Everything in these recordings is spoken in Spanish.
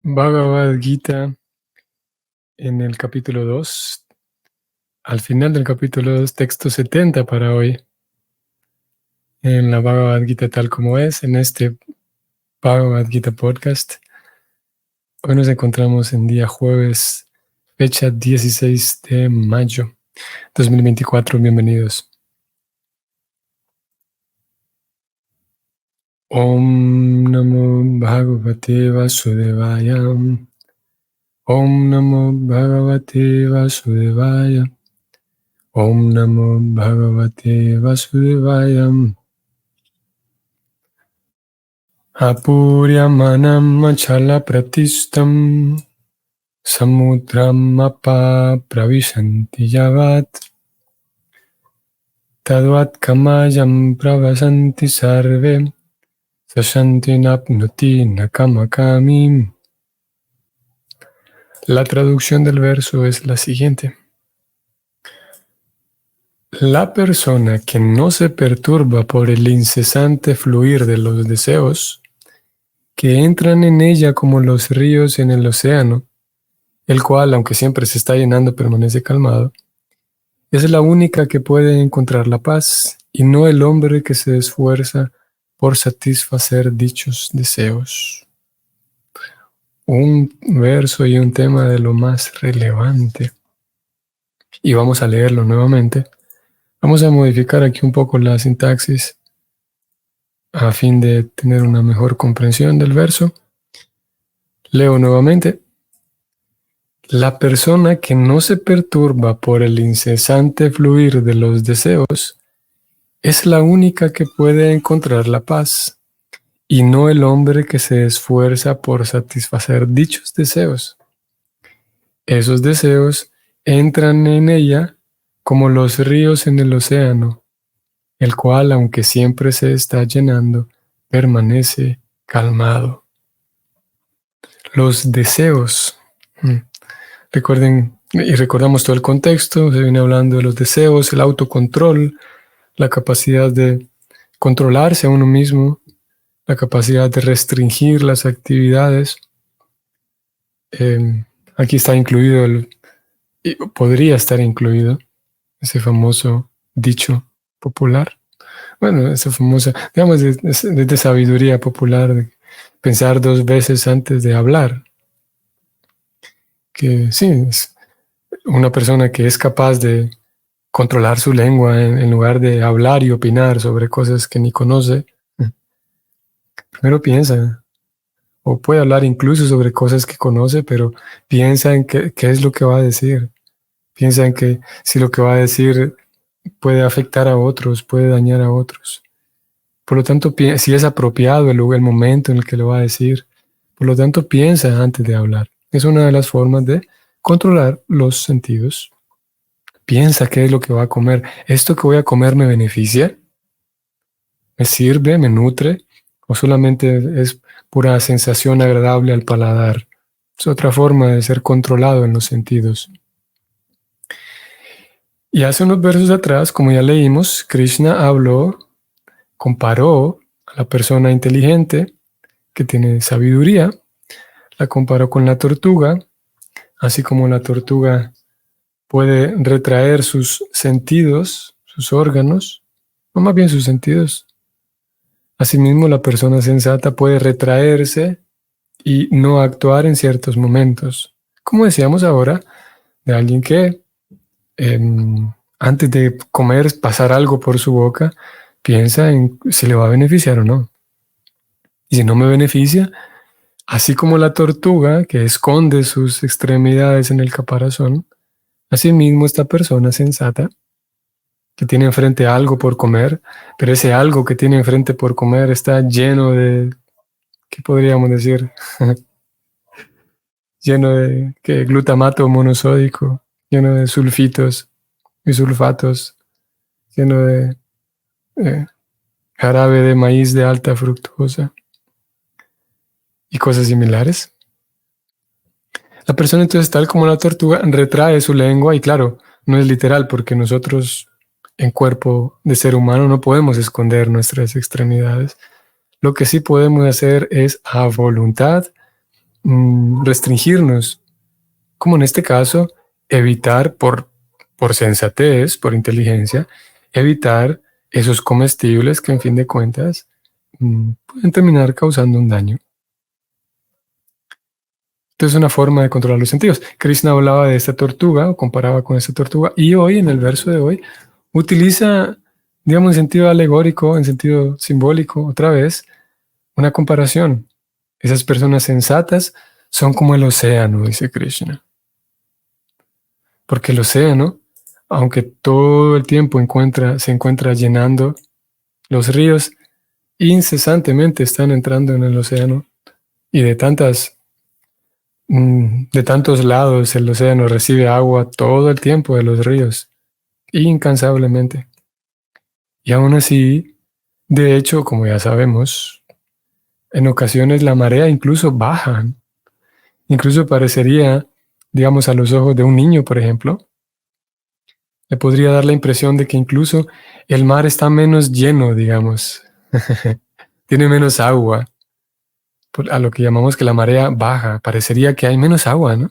Bhagavad Gita en el capítulo 2, al final del capítulo 2, texto 70 para hoy, en la Bhagavad Gita tal como es, en este Bhagavad Gita podcast. Hoy nos encontramos en día jueves, fecha 16 de mayo 2024. Bienvenidos. Om Namo Bhagavate Vasudevaya. Om Namo Bhagavate Vasudevaya. Om Namo Bhagavate Vasudevaya. Apuryamanam achala pratistam samudram apa pravishanti yavat tadvat kamayam pravasanti sarve sashanti napnuti nakamakami. La traducción del verso es la siguiente. La persona que no se perturba por el incesante fluir de los deseos, que entran en ella como los ríos en el océano, el cual, aunque siempre se está llenando, permanece calmado, es la única que puede encontrar la paz, y no el hombre que se esfuerza por satisfacer dichos deseos. Un verso y un tema de lo más relevante. Y vamos a leerlo nuevamente. Vamos a modificar aquí un poco la sintaxis a fin de tener una mejor comprensión del verso. Leo nuevamente. La persona que no se perturba por el incesante fluir de los deseos es la única que puede encontrar la paz, y no el hombre que se esfuerza por satisfacer dichos deseos. Esos deseos entran en ella como los ríos en el océano, el cual, aunque siempre se está llenando, permanece calmado. Los deseos. Recuerden, y recordamos todo el contexto, se viene hablando de los deseos, el autocontrol, la capacidad de controlarse a uno mismo, la capacidad de restringir las actividades. Aquí está incluido, podría estar incluido, ese famoso dicho popular. Bueno, esa famosa, digamos, de sabiduría popular, de pensar 2 veces antes de hablar. Que sí, es una persona que es capaz de controlar su lengua en lugar de hablar y opinar sobre cosas que ni conoce. Primero piensa, o puede hablar incluso sobre cosas que conoce, pero piensa en qué es lo que va a decir. Piensa en que si lo que va a decir puede afectar a otros, puede dañar a otros. Por lo tanto, si es apropiado el momento en el que lo va a decir, por lo tanto, piensa antes de hablar. Es una de las formas de controlar los sentidos. Piensa qué es lo que va a comer. ¿Esto que voy a comer me beneficia? ¿Me sirve? ¿Me nutre? ¿O solamente es pura sensación agradable al paladar? Es otra forma de ser controlado en los sentidos. Y hace unos versos atrás, como ya leímos, Krishna comparó a la persona inteligente que tiene sabiduría, la comparó con la tortuga, así como la tortuga puede retraer sus sentidos, sus órganos, o más bien sus sentidos. Asimismo, la persona sensata puede retraerse y no actuar en ciertos momentos. Como decíamos ahora, de alguien que antes de comer, pasar algo por su boca, piensa en si le va a beneficiar o no. Y si no me beneficia, así como la tortuga que esconde sus extremidades en el caparazón, asimismo esta persona sensata que tiene enfrente algo por comer, pero ese algo que tiene enfrente por comer está lleno de, ¿qué podríamos decir? Lleno de glutamato monosódico, lleno de sulfitos y sulfatos, lleno de jarabe de maíz de alta fructuosa y cosas similares. La persona entonces, tal como la tortuga, retrae su lengua y claro, no es literal porque nosotros en cuerpo de ser humano no podemos esconder nuestras extremidades. Lo que sí podemos hacer es a voluntad restringirnos, como en este caso, evitar por sensatez, por inteligencia, evitar esos comestibles que en fin de cuentas pueden terminar causando un daño. Entonces, una forma de controlar los sentidos. Krishna hablaba de esta tortuga, o comparaba con esta tortuga, y hoy, en el verso de hoy, utiliza, digamos, en sentido alegórico, en sentido simbólico, otra vez, una comparación. Esas personas sensatas son como el océano, dice Krishna. Porque el océano, aunque todo el tiempo se encuentra llenando, los ríos incesantemente están entrando en el océano, y de tantos lados el océano recibe agua todo el tiempo de los ríos, incansablemente. Y aún así, de hecho, como ya sabemos, en ocasiones la marea incluso baja. Incluso parecería, digamos, a los ojos de un niño, por ejemplo, le podría dar la impresión de que incluso el mar está menos lleno, digamos. Tiene menos agua, a lo que llamamos que la marea baja. Parecería que hay menos agua, ¿no?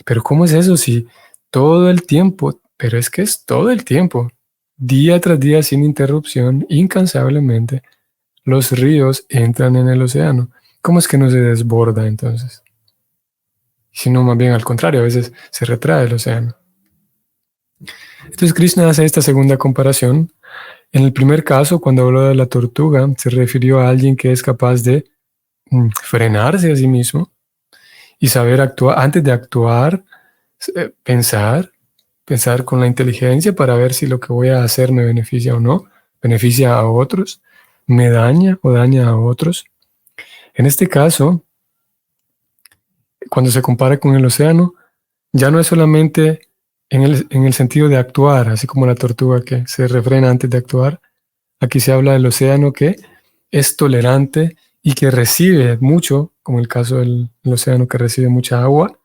Pero ¿cómo es eso si todo el tiempo, pero es que es todo el tiempo, día tras día sin interrupción, incansablemente, los ríos entran en el océano? ¿Cómo es que no se desborda entonces? Sino más bien al contrario, a veces se retrae el océano. Entonces Krishna hace esta segunda comparación. En el primer caso, cuando habló de la tortuga, se refirió a alguien que es capaz de frenarse a sí mismo y saber actuar, antes de actuar, pensar con la inteligencia para ver si lo que voy a hacer me beneficia o no, beneficia a otros, me daña o daña a otros. En este caso, cuando se compara con el océano, ya no es solamente en el sentido de actuar, así como la tortuga que se refrena antes de actuar. Aquí se habla del océano que es tolerante y que recibe mucho, como el caso del océano que recibe mucha agua.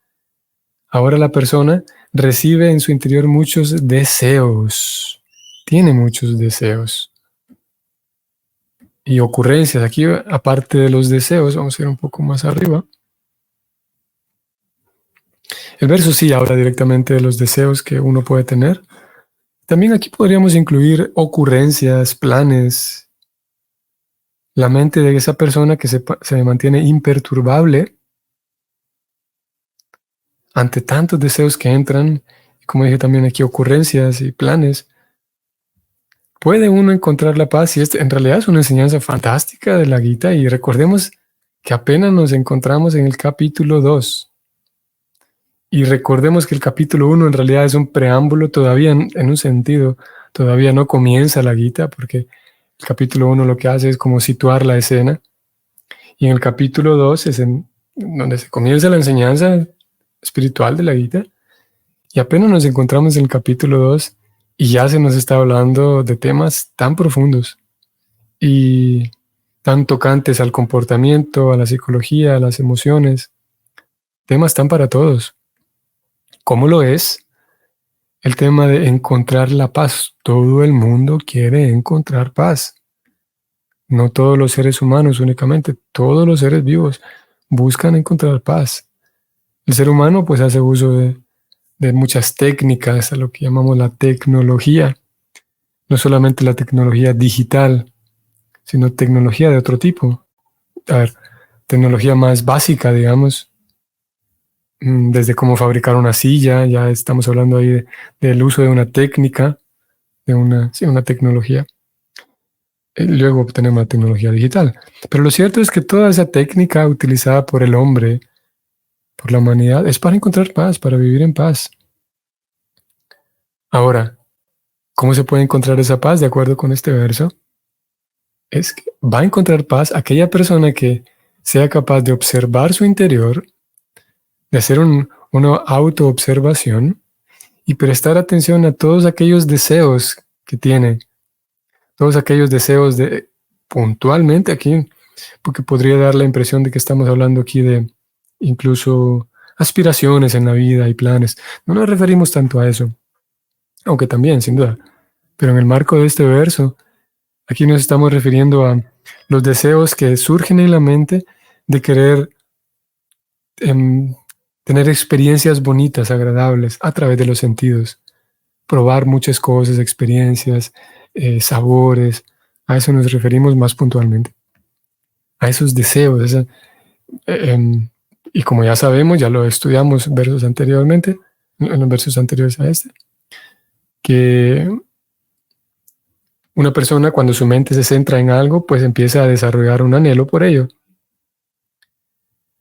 Ahora la persona recibe en su interior muchos deseos, tiene muchos deseos y ocurrencias. Aquí, aparte de los deseos, vamos a ir un poco más arriba. El verso sí habla directamente de los deseos que uno puede tener. También aquí podríamos incluir ocurrencias, planes. La mente de esa persona que se mantiene imperturbable ante tantos deseos que entran, como dije también aquí, ocurrencias y planes, puede uno encontrar la paz. Y en realidad es una enseñanza fantástica de la Gita. Y recordemos que apenas nos encontramos en el capítulo 2. Y recordemos que el capítulo 1 en realidad es un preámbulo todavía, en un sentido, todavía no comienza la Gita, porque el capítulo 1 lo que hace es como situar la escena. Y en el capítulo 2 es donde se comienza la enseñanza espiritual de la Gita. Y apenas nos encontramos en el capítulo 2 y ya se nos está hablando de temas tan profundos y tan tocantes al comportamiento, a la psicología, a las emociones, temas tan para todos. ¿Cómo lo es el tema de encontrar la paz? Todo el mundo quiere encontrar paz. No todos los seres humanos únicamente, todos los seres vivos buscan encontrar paz. El ser humano pues hace uso de muchas técnicas, a lo que llamamos la tecnología. No solamente la tecnología digital, sino tecnología de otro tipo. A ver, tecnología más básica, digamos, desde cómo fabricar una silla, ya estamos hablando ahí del uso de una técnica, de una tecnología. Luego tenemos la tecnología digital. Pero lo cierto es que toda esa técnica utilizada por el hombre, por la humanidad, es para encontrar paz, para vivir en paz. Ahora, ¿cómo se puede encontrar esa paz de acuerdo con este verso? Es que va a encontrar paz aquella persona que sea capaz de observar su interior, de hacer una autoobservación y prestar atención a todos aquellos deseos que tiene, todos aquellos deseos de puntualmente aquí, porque podría dar la impresión de que estamos hablando aquí de incluso aspiraciones en la vida y planes. No nos referimos tanto a eso, aunque también, sin duda. Pero en el marco de este verso, aquí nos estamos refiriendo a los deseos que surgen en la mente de querer tener experiencias bonitas, agradables a través de los sentidos, probar muchas cosas, experiencias, sabores. A eso nos referimos más puntualmente, a esos deseos. Y como ya sabemos, ya lo estudiamos versos anteriormente, en los versos anteriores a este, que una persona, cuando su mente se centra en algo, pues empieza a desarrollar un anhelo por ello.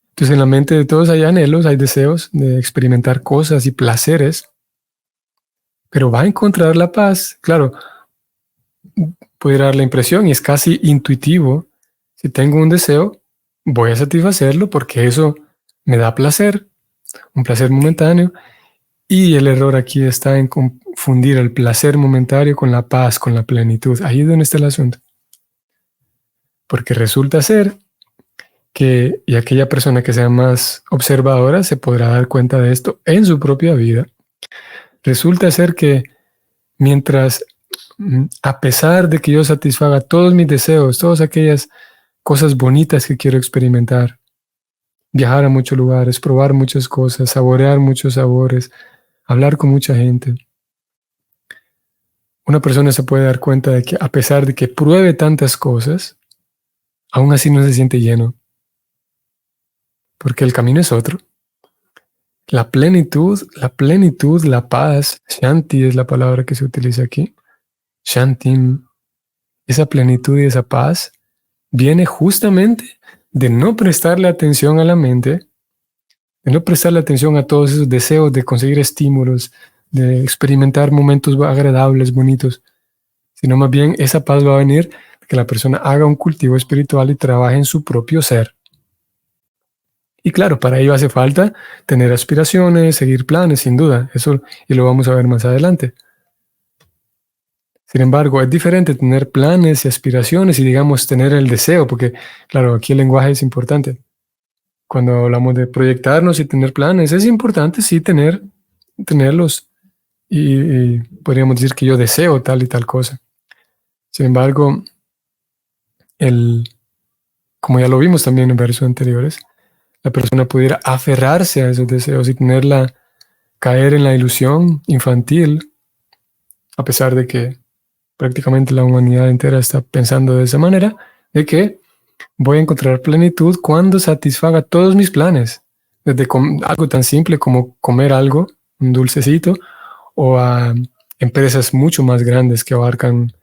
Entonces, en la mente de todos hay anhelos, hay deseos de experimentar cosas y placeres, pero va a encontrar la paz. Claro, puede dar la impresión y es casi intuitivo. Si tengo un deseo, voy a satisfacerlo porque eso me da placer, un placer momentáneo. Y el error aquí está en confundir el placer momentáneo con la paz, con la plenitud. Ahí es donde está el asunto. Porque resulta ser que, y aquella persona que sea más observadora se podrá dar cuenta de esto en su propia vida. Resulta ser que mientras, a pesar de que yo satisfaga todos mis deseos, todas aquellas cosas bonitas que quiero experimentar, viajar a muchos lugares, probar muchas cosas, saborear muchos sabores, hablar con mucha gente, una persona se puede dar cuenta de que a pesar de que pruebe tantas cosas, aún así no se siente lleno, porque el camino es otro. La plenitud, la paz, Shanti es la palabra que se utiliza aquí, Shantim, esa plenitud y esa paz viene justamente de no prestarle atención a la mente, de no prestarle atención a todos esos deseos de conseguir estímulos, de experimentar momentos agradables, bonitos, sino más bien esa paz va a venir de que la persona haga un cultivo espiritual y trabaje en su propio ser. Y claro, para ello hace falta tener aspiraciones, seguir planes, sin duda, eso y lo vamos a ver más adelante. Sin embargo, es diferente tener planes y aspiraciones y, digamos, tener el deseo, porque, claro, aquí el lenguaje es importante. Cuando hablamos de proyectarnos y tener planes, es importante, sí, tenerlos. Y podríamos decir que yo deseo tal y tal cosa. Sin embargo, como ya lo vimos también en versos anteriores, la persona pudiera aferrarse a esos deseos y caer en la ilusión infantil, a pesar de que prácticamente la humanidad entera está pensando de esa manera, de que voy a encontrar plenitud cuando satisfaga todos mis planes, desde algo tan simple como comer algo, un dulcecito, o a empresas mucho más grandes que abarcan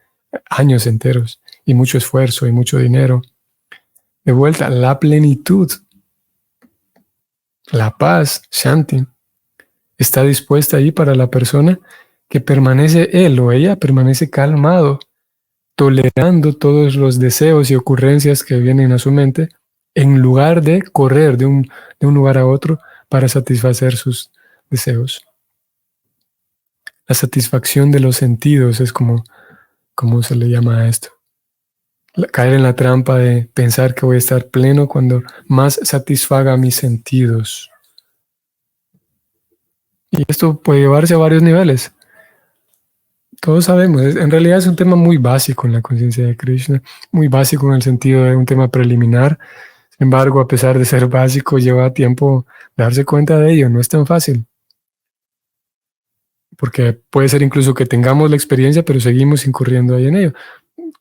años enteros y mucho esfuerzo y mucho dinero. De vuelta, la plenitud, la paz, Shanti, está dispuesta ahí para la persona que permanece, él o ella permanece calmado, tolerando todos los deseos y ocurrencias que vienen a su mente, en lugar de correr de un lugar a otro para satisfacer sus deseos. La satisfacción de los sentidos es como se le llama a esto. Caer en la trampa de pensar que voy a estar pleno cuando más satisfaga mis sentidos. Y esto puede llevarse a varios niveles. Todos sabemos, en realidad es un tema muy básico en la conciencia de Krishna, muy básico en el sentido de un tema preliminar. Sin embargo, a pesar de ser básico, lleva tiempo darse cuenta de ello, no es tan fácil. Porque puede ser incluso que tengamos la experiencia, pero seguimos incurriendo ahí en ello.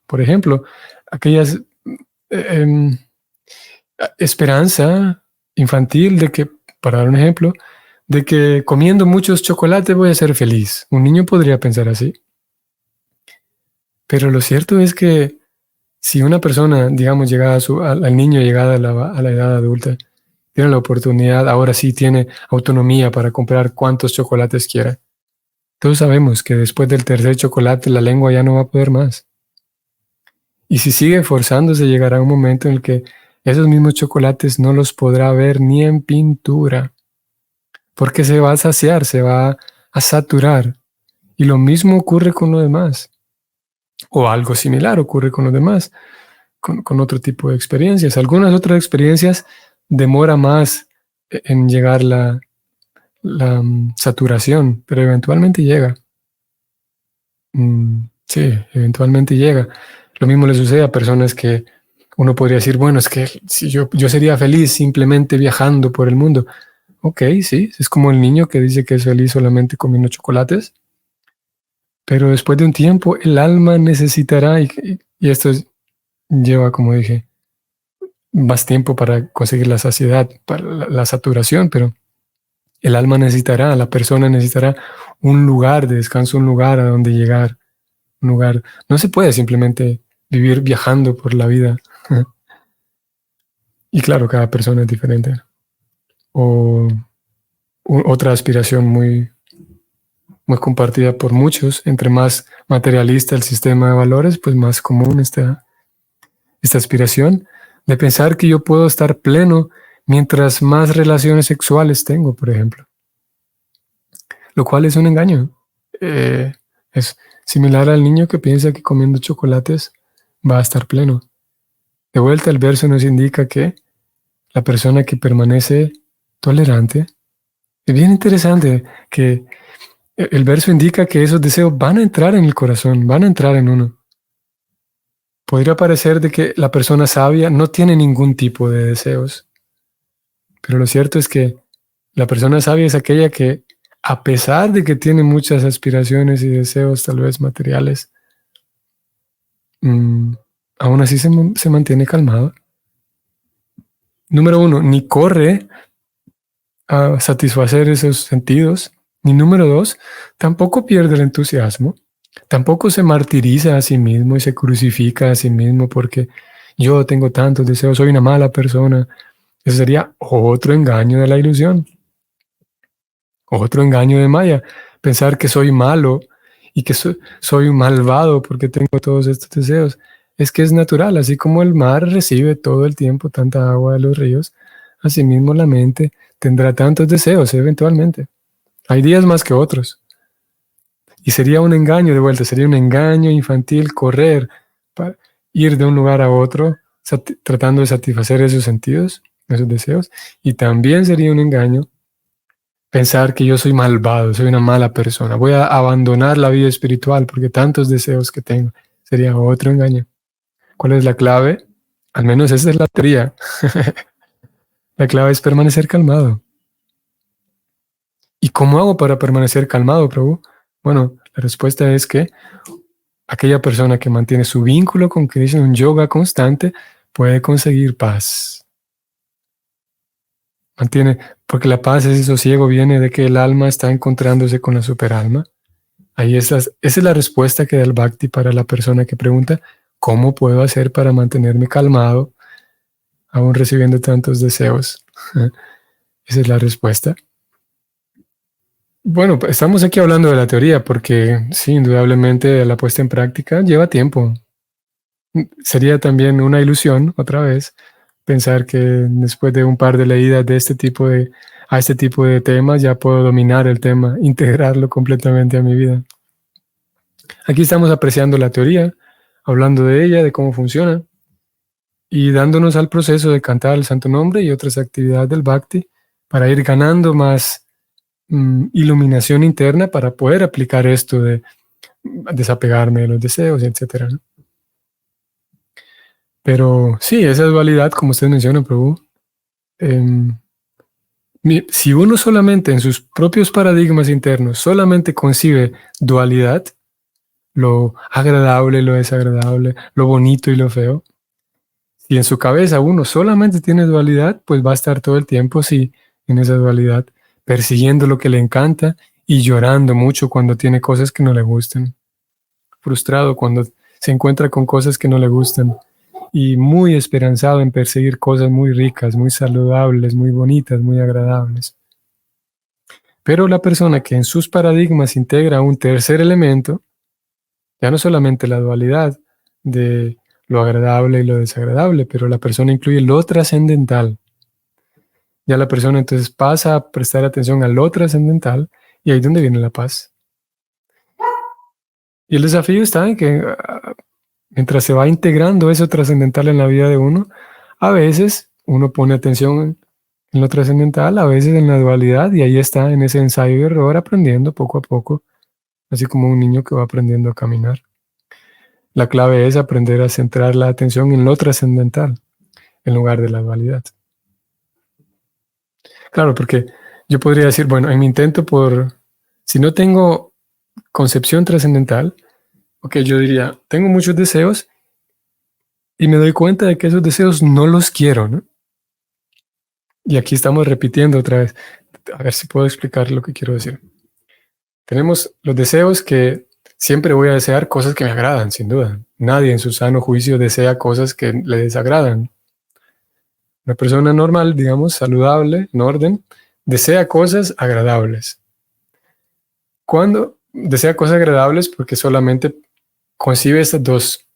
Por ejemplo, aquellas esperanza infantil de que, para dar un ejemplo, de que comiendo muchos chocolates voy a ser feliz. Un niño podría pensar así. Pero lo cierto es que si una persona, digamos, llegada al niño, llegada a la edad adulta, tiene la oportunidad, ahora sí tiene autonomía para comprar cuantos chocolates quiera. Todos sabemos que después del tercer chocolate la lengua ya no va a poder más. Y si sigue forzándose, llegará un momento en el que esos mismos chocolates no los podrá ver ni en pintura, porque se va a saciar, se va a saturar. Y lo mismo ocurre con lo demás. O algo similar ocurre con los demás, con otro tipo de experiencias. Algunas otras experiencias demora más en llegar la saturación, pero eventualmente llega. Sí, eventualmente llega. Lo mismo le sucede a personas que Uno podría decir, bueno, es que si yo sería feliz simplemente viajando por el mundo. Ok, sí, es como el niño que dice que es feliz solamente comiendo chocolates, pero después de un tiempo el alma necesitará, y esto lleva, como dije, más tiempo para conseguir la saciedad, para la saturación, pero el alma necesitará, la persona necesitará un lugar de descanso, un lugar a donde llegar, un lugar. No se puede simplemente vivir viajando por la vida. Y claro, cada persona es diferente. O otra aspiración muy compartida por muchos, entre más materialista el sistema de valores, pues más común esta aspiración de pensar que yo puedo estar pleno mientras más relaciones sexuales tengo, por ejemplo, lo cual es un engaño. Es similar al niño que piensa que comiendo chocolates va a estar pleno. De vuelta, el verso nos indica que la persona que permanece tolerante, es bien interesante que el verso indica que esos deseos van a entrar en el corazón, van a entrar en uno. Podría parecer de que la persona sabia no tiene ningún tipo de deseos, pero lo cierto es que la persona sabia es aquella que, a pesar de que tiene muchas aspiraciones y deseos tal vez materiales, mm, aún así se mantiene calmado. Número uno, ni corre a satisfacer esos sentidos. Ni número dos, tampoco pierde el entusiasmo. Tampoco se martiriza a sí mismo y se crucifica a sí mismo porque yo tengo tantos deseos, soy una mala persona. Eso sería otro engaño de la ilusión, otro engaño de Maya. Pensar que soy malo y que soy un malvado porque tengo todos estos deseos. Es que es natural, así como el mar recibe todo el tiempo tanta agua de los ríos, asimismo la mente tendrá tantos deseos eventualmente. Hay días más que otros. Y sería un engaño de vuelta, sería un engaño infantil correr para ir de un lugar a otro tratando de satisfacer esos sentidos, esos deseos. Y también sería un engaño pensar que yo soy malvado, soy una mala persona. Voy a abandonar la vida espiritual porque tantos deseos que tengo. Sería otro engaño. ¿Cuál es la clave? Al menos esa es la teoría. La clave es permanecer calmado. ¿Y cómo hago para permanecer calmado, Prabhu? Bueno, la respuesta es que aquella persona que mantiene su vínculo con Krishna, un yoga constante, puede conseguir paz. Porque la paz, ese sosiego viene de que el alma está encontrándose con la superalma. Esa es la respuesta que da el Bhakti para la persona que pregunta, ¿cómo puedo hacer para mantenerme calmado, aún recibiendo tantos deseos? Esa es la respuesta. Bueno, estamos aquí hablando de la teoría porque sí, indudablemente la puesta en práctica lleva tiempo. Sería también una ilusión, otra vez, pensar que después de un par de leídas de a este tipo de temas ya puedo dominar el tema, integrarlo completamente a mi vida. Aquí estamos apreciando la teoría, hablando de ella, de cómo funciona, y dándonos al proceso de cantar el Santo Nombre y otras actividades del Bhakti para ir ganando más iluminación interna para poder aplicar esto de desapegarme de los deseos, etcétera, ¿no? Pero sí, esa dualidad, como usted menciona, Prabhu, si uno solamente en sus propios paradigmas internos solamente concibe dualidad, lo agradable, lo desagradable, lo bonito y lo feo, si en su cabeza uno solamente tiene dualidad, pues va a estar todo el tiempo, sí, en esa dualidad, persiguiendo lo que le encanta y llorando mucho cuando tiene cosas que no le gustan, frustrado cuando se encuentra con cosas que no le gustan y muy esperanzado en perseguir cosas muy ricas, muy saludables, muy bonitas, muy agradables. Pero la persona que en sus paradigmas integra un tercer elemento, ya no solamente la dualidad de lo agradable y lo desagradable, pero la persona incluye lo trascendental. Ya la persona entonces pasa a prestar atención a lo trascendental y ahí es donde viene la paz. Y el desafío está en que mientras se va integrando eso trascendental en la vida de uno, a veces uno pone atención en lo trascendental, a veces en la dualidad, y ahí está en ese ensayo y error aprendiendo poco a poco, así como un niño que va aprendiendo a caminar. La clave es aprender a centrar la atención en lo trascendental, en lugar de la dualidad. Claro, porque yo podría decir, bueno, en mi intento si no tengo concepción trascendental, ok, yo diría, tengo muchos deseos y me doy cuenta de que esos deseos no los quiero, ¿no? Y aquí estamos repitiendo otra vez. A ver si puedo explicar lo que quiero decir. Tenemos los deseos que siempre voy a desear cosas que me agradan, sin duda. Nadie en su sano juicio desea cosas que le desagradan. Una persona normal, digamos, saludable, en orden, desea cosas agradables. Cuando desea cosas agradables, porque solamente concibe estas dos,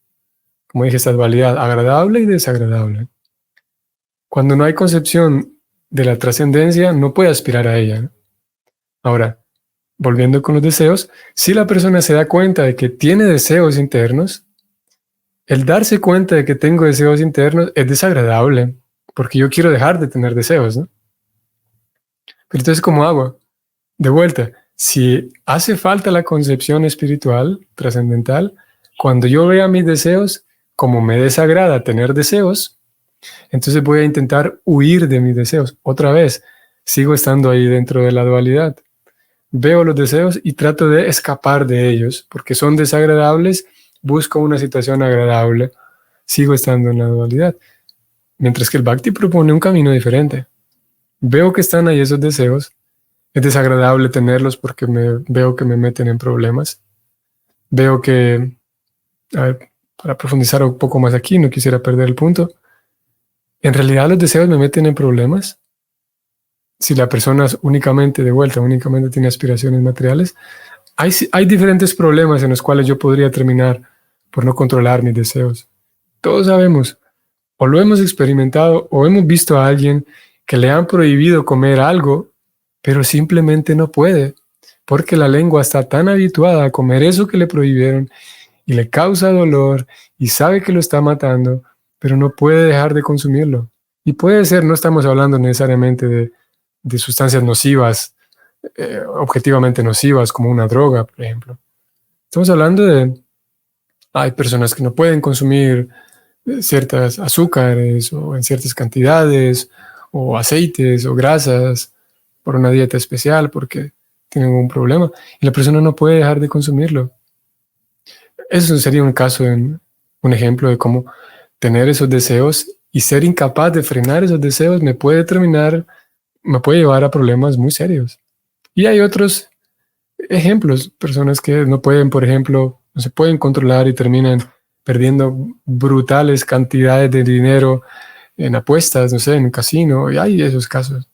como dije, esta dualidad, agradable y desagradable. Cuando no hay concepción de la trascendencia, no puede aspirar a ella. Ahora, volviendo con los deseos, si la persona se da cuenta de que tiene deseos internos, el darse cuenta de que tengo deseos internos es desagradable, porque yo quiero dejar de tener deseos, ¿no? Pero entonces, ¿cómo hago? De vuelta, si hace falta la concepción espiritual, trascendental, cuando yo vea mis deseos, como me desagrada tener deseos, entonces voy a intentar huir de mis deseos. Otra vez, sigo estando ahí dentro de la dualidad. Veo los deseos y trato de escapar de ellos, porque son desagradables, busco una situación agradable, sigo estando en la dualidad. Mientras que el Bhakti propone un camino diferente. Veo que están ahí esos deseos, es desagradable tenerlos porque veo que me meten en problemas. Veo que, a ver, para profundizar un poco más aquí, no quisiera perder el punto, en realidad los deseos me meten en problemas. Si la persona es únicamente tiene aspiraciones materiales, hay diferentes problemas en los cuales yo podría terminar por no controlar mis deseos. Todos sabemos, o lo hemos experimentado, o hemos visto a alguien que le han prohibido comer algo, pero simplemente no puede, porque la lengua está tan habituada a comer eso que le prohibieron y le causa dolor y sabe que lo está matando, pero no puede dejar de consumirlo. Y puede ser, no estamos hablando necesariamente de sustancias nocivas, objetivamente nocivas, como una droga, por ejemplo. Estamos hablando hay personas que no pueden consumir ciertas azúcares o en ciertas cantidades, o aceites o grasas por una dieta especial porque tienen un problema y la persona no puede dejar de consumirlo. Eso sería un ejemplo de cómo tener esos deseos y ser incapaz de frenar esos deseos me puede llevar a problemas muy serios. Y hay otros ejemplos, personas que no pueden, por ejemplo, no se pueden controlar y terminan perdiendo brutales cantidades de dinero en apuestas, no sé, en un casino, y hay esos casos.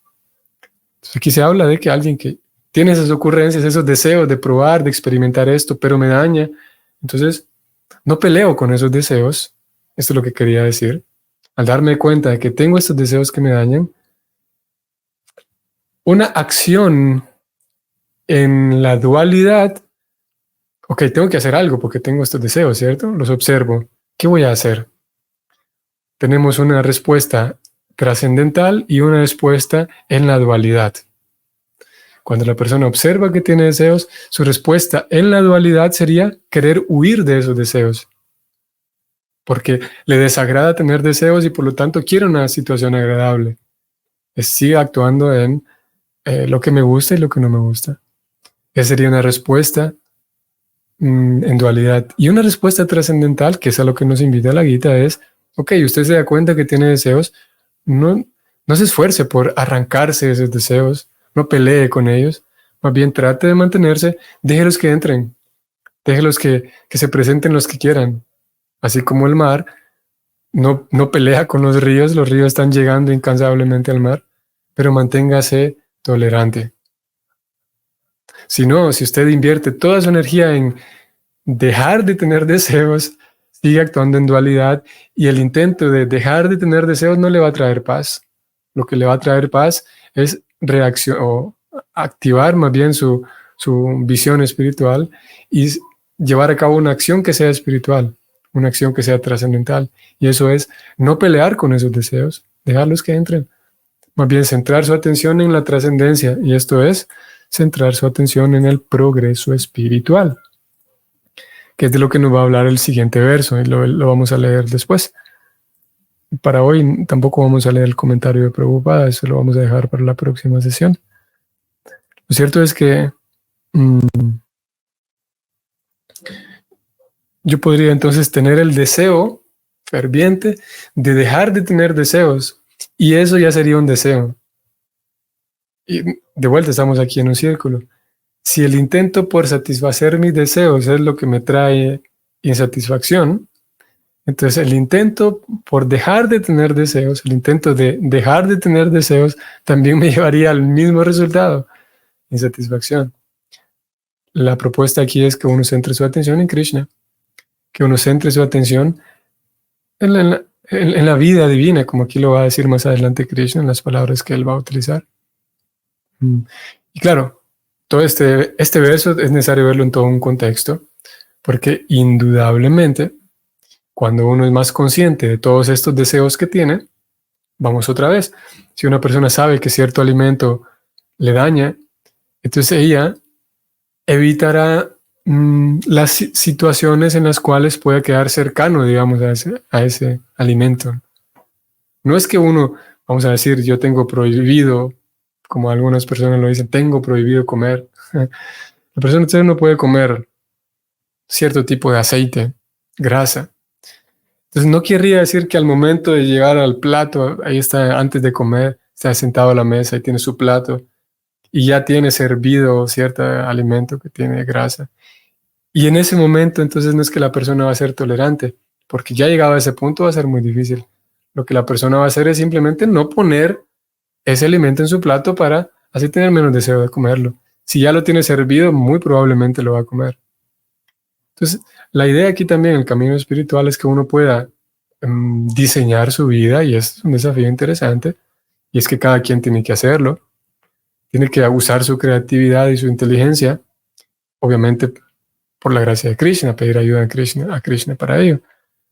Entonces aquí se habla de que alguien que tiene esas ocurrencias, esos deseos de probar, de experimentar esto, pero me daña, entonces no peleo con esos deseos, esto es lo que quería decir, al darme cuenta de que tengo estos deseos que me dañan, una acción en la dualidad, ok, tengo que hacer algo porque tengo estos deseos, ¿cierto? Los observo. ¿Qué voy a hacer? Tenemos una respuesta trascendental y una respuesta en la dualidad. Cuando la persona observa que tiene deseos, su respuesta en la dualidad sería querer huir de esos deseos. Porque le desagrada tener deseos y por lo tanto quiere una situación agradable. Sigue actuando en lo que me gusta y lo que no me gusta. Esa sería una respuesta en dualidad. Y una respuesta trascendental, que es a lo que nos invita la Gita, es, ok, usted se da cuenta que tiene deseos, no se esfuerce por arrancarse de esos deseos, no pelee con ellos, más bien trate de mantenerse, déjelos que entren, déjelos que se presenten los que quieran. Así como el mar no pelea con los ríos están llegando incansablemente al mar, pero manténgase tolerante. Si no, si usted invierte toda su energía en dejar de tener deseos, sigue actuando en dualidad y el intento de dejar de tener deseos no le va a traer paz. Lo que le va a traer paz es activar más bien su visión espiritual y llevar a cabo una acción que sea espiritual, una acción que sea trascendental. Y eso es no pelear con esos deseos, dejarlos que entren. Más bien centrar su atención en la trascendencia, y esto es centrar su atención en el progreso espiritual. que es de lo que nos va a hablar el siguiente verso, y lo vamos a leer después. Para hoy tampoco vamos a leer el comentario de Prabhupada, eso lo vamos a dejar para la próxima sesión. Lo cierto es que yo podría entonces tener el deseo ferviente de dejar de tener deseos, y eso ya sería un deseo. Y de vuelta estamos aquí en un círculo. Si el intento por satisfacer mis deseos es lo que me trae insatisfacción, entonces el intento por dejar de tener deseos, el intento de dejar de tener deseos, también me llevaría al mismo resultado, insatisfacción. La propuesta aquí es que uno centre su atención en Krishna, que uno centre su atención en la vida divina, como aquí lo va a decir más adelante Krishna, en las palabras que él va a utilizar. Y claro, todo este verso es necesario verlo en todo un contexto, porque indudablemente, cuando uno es más consciente de todos estos deseos que tiene, vamos otra vez, si una persona sabe que cierto alimento le daña, entonces ella evitará las situaciones en las cuales pueda quedar cercano, digamos, a ese alimento. No es que uno, vamos a decir, yo tengo prohibido, como algunas personas lo dicen, tengo prohibido comer. La persona no puede comer cierto tipo de aceite, grasa. Entonces no querría decir que al momento de llegar al plato, ahí está, antes de comer, está sentado a la mesa y tiene su plato y ya tiene servido cierto alimento que tiene grasa. Y en ese momento entonces no es que la persona va a ser tolerante, porque ya llegado a ese punto va a ser muy difícil. Lo que la persona va a hacer es simplemente no poner ese alimento en su plato para así tener menos deseo de comerlo. Si ya lo tiene servido, muy probablemente lo va a comer. Entonces, la idea aquí también en el camino espiritual es que uno pueda diseñar su vida, y es un desafío interesante, y es que cada quien tiene que hacerlo, tiene que usar su creatividad y su inteligencia, obviamente por la gracia de Krishna, pedir ayuda a Krishna para ello,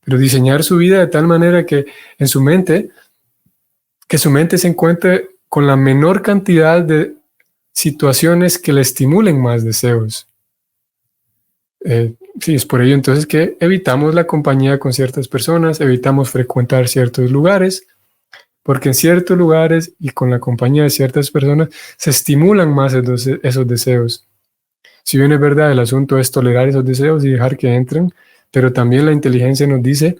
pero diseñar su vida de tal manera que en su mente, que su mente se encuentre con la menor cantidad de situaciones que le estimulen más deseos. Sí, es por ello entonces que evitamos la compañía con ciertas personas, evitamos frecuentar ciertos lugares, porque en ciertos lugares y con la compañía de ciertas personas se estimulan más esos deseos. Si bien es verdad, el asunto es tolerar esos deseos y dejar que entren, pero también la inteligencia nos dice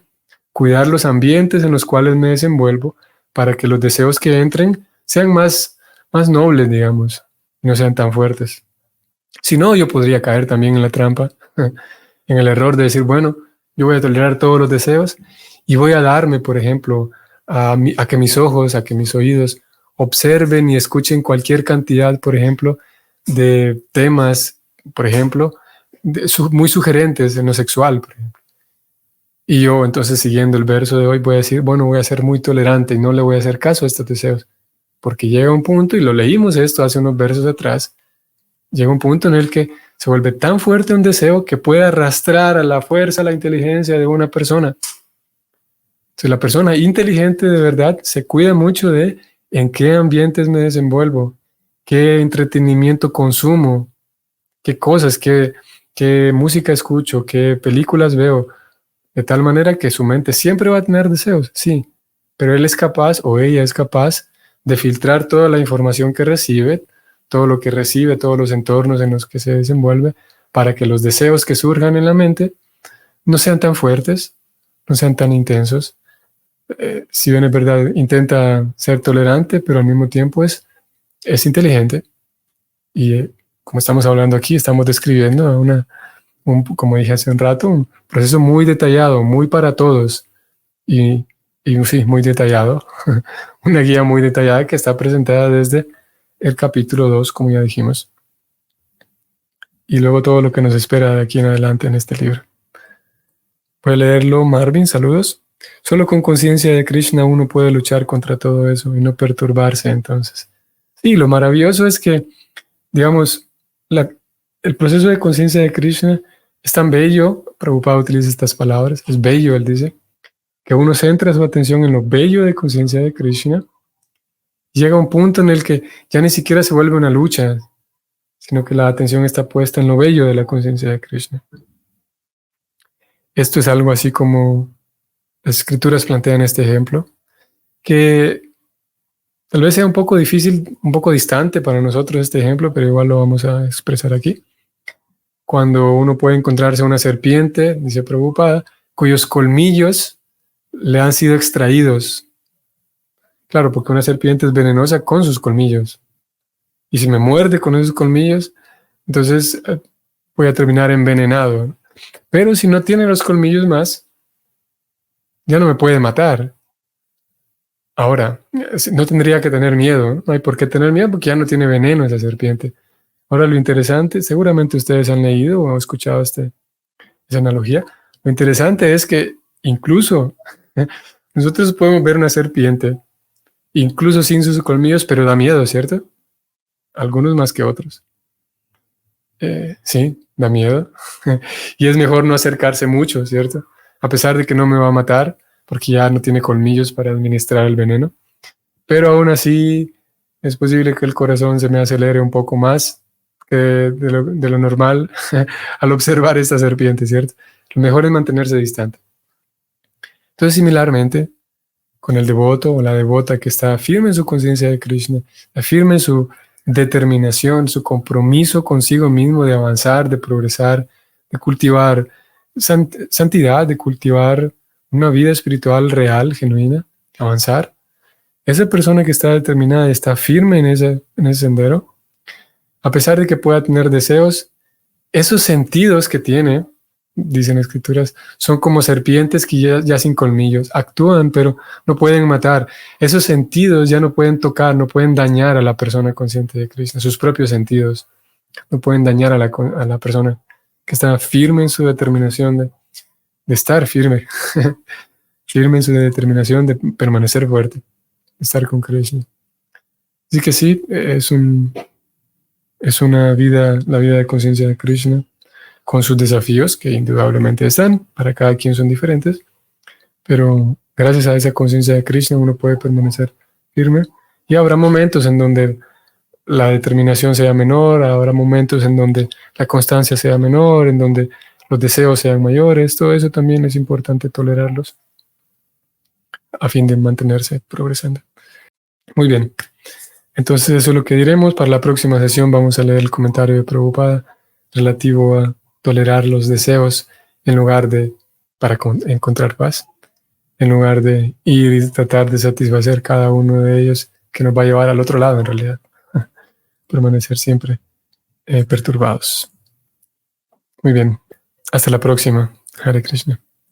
cuidar los ambientes en los cuales me desenvuelvo para que los deseos que entren sean más nobles, digamos, y no sean tan fuertes. Si no, yo podría caer también en la trampa, en el error de decir, bueno, yo voy a tolerar todos los deseos y voy a darme, por ejemplo, a que mis ojos, a que mis oídos observen y escuchen cualquier cantidad, por ejemplo, de temas, por ejemplo, muy sugerentes en lo sexual, por ejemplo. Y yo entonces, siguiendo el verso de hoy, voy a decir, bueno, voy a ser muy tolerante y no le voy a hacer caso a estos deseos, porque llega un punto, y lo leímos esto hace unos versos atrás, llega un punto en el que se vuelve tan fuerte un deseo que puede arrastrar a la fuerza la inteligencia de una persona. Entonces, la persona inteligente de verdad se cuida mucho de en qué ambientes me desenvuelvo, qué entretenimiento consumo, qué cosas, qué música escucho, qué películas veo, de tal manera que su mente siempre va a tener deseos, sí, pero él es capaz o ella es capaz de filtrar toda la información que recibe, todo lo que recibe, todos los entornos en los que se desenvuelve, para que los deseos que surjan en la mente no sean tan fuertes, no sean tan intensos. Si bien es verdad, intenta ser tolerante, pero al mismo tiempo es inteligente. Y como estamos hablando aquí, estamos describiendo como dije hace un rato, un proceso muy detallado, muy para todos, y sí, muy detallado, una guía muy detallada que está presentada desde el capítulo 2, como ya dijimos, y luego todo lo que nos espera de aquí en adelante en este libro. Puede leerlo, Marvin, saludos. Solo con conciencia de Krishna uno puede luchar contra todo eso y no perturbarse entonces. Sí, lo maravilloso es que, digamos, el proceso de conciencia de Krishna es tan bello. Prabhupada utiliza estas palabras, es bello, él dice, que uno centra su atención en lo bello de conciencia de Krishna. Llega un punto en el que ya ni siquiera se vuelve una lucha, sino que la atención está puesta en lo bello de la conciencia de Krishna. Esto es algo así como las escrituras plantean este ejemplo, que tal vez sea un poco difícil, un poco distante para nosotros este ejemplo, pero igual lo vamos a expresar aquí. Cuando uno puede encontrarse una serpiente, dice Prabhupada, cuyos colmillos le han sido extraídos. Claro, porque una serpiente es venenosa con sus colmillos. Y si me muerde con esos colmillos, entonces voy a terminar envenenado. Pero si no tiene los colmillos más, ya no me puede matar. Ahora, no tendría que tener miedo. No hay por qué tener miedo porque ya no tiene veneno esa serpiente. Ahora lo interesante, seguramente ustedes han leído o han escuchado esa analogía. Lo interesante es que incluso nosotros podemos ver una serpiente, incluso sin sus colmillos, pero da miedo, ¿cierto? Algunos más que otros. Sí, da miedo. Y es mejor no acercarse mucho, ¿cierto? A pesar de que no me va a matar, porque ya no tiene colmillos para administrar el veneno. Pero aún así es posible que el corazón se me acelere un poco más que de lo normal al observar esta serpiente, ¿cierto? Lo mejor es mantenerse distante. Entonces, similarmente, con el devoto o la devota que está firme en su conciencia de Krishna, firme en su determinación, su compromiso consigo mismo de avanzar, de progresar, de cultivar santidad, de cultivar una vida espiritual real, genuina, avanzar. Esa persona que está determinada y está firme en ese sendero, a pesar de que pueda tener deseos, esos sentidos que tiene, dicen las escrituras, son como serpientes que ya sin colmillos, actúan pero no pueden matar. Esos sentidos ya no pueden tocar, no pueden dañar a la persona consciente de Krishna. Sus propios sentidos no pueden dañar a la persona que está firme en su determinación de estar firme, firme en su determinación de permanecer fuerte, de estar con Krishna. Así que sí, es una vida, la vida de conciencia de Krishna, con sus desafíos, que indudablemente están, para cada quien son diferentes, pero gracias a esa conciencia de Krishna uno puede permanecer firme, y habrá momentos en donde la determinación sea menor, habrá momentos en donde la constancia sea menor, en donde los deseos sean mayores. Todo eso también es importante tolerarlos a fin de mantenerse progresando. Muy bien, entonces eso es lo que diremos. Para la próxima sesión vamos a leer el comentario de Prabhupada relativo a tolerar los deseos en lugar de, para encontrar paz, en lugar de ir y tratar de satisfacer cada uno de ellos, que nos va a llevar al otro lado en realidad, permanecer siempre perturbados. Muy bien, hasta la próxima. Hare Krishna.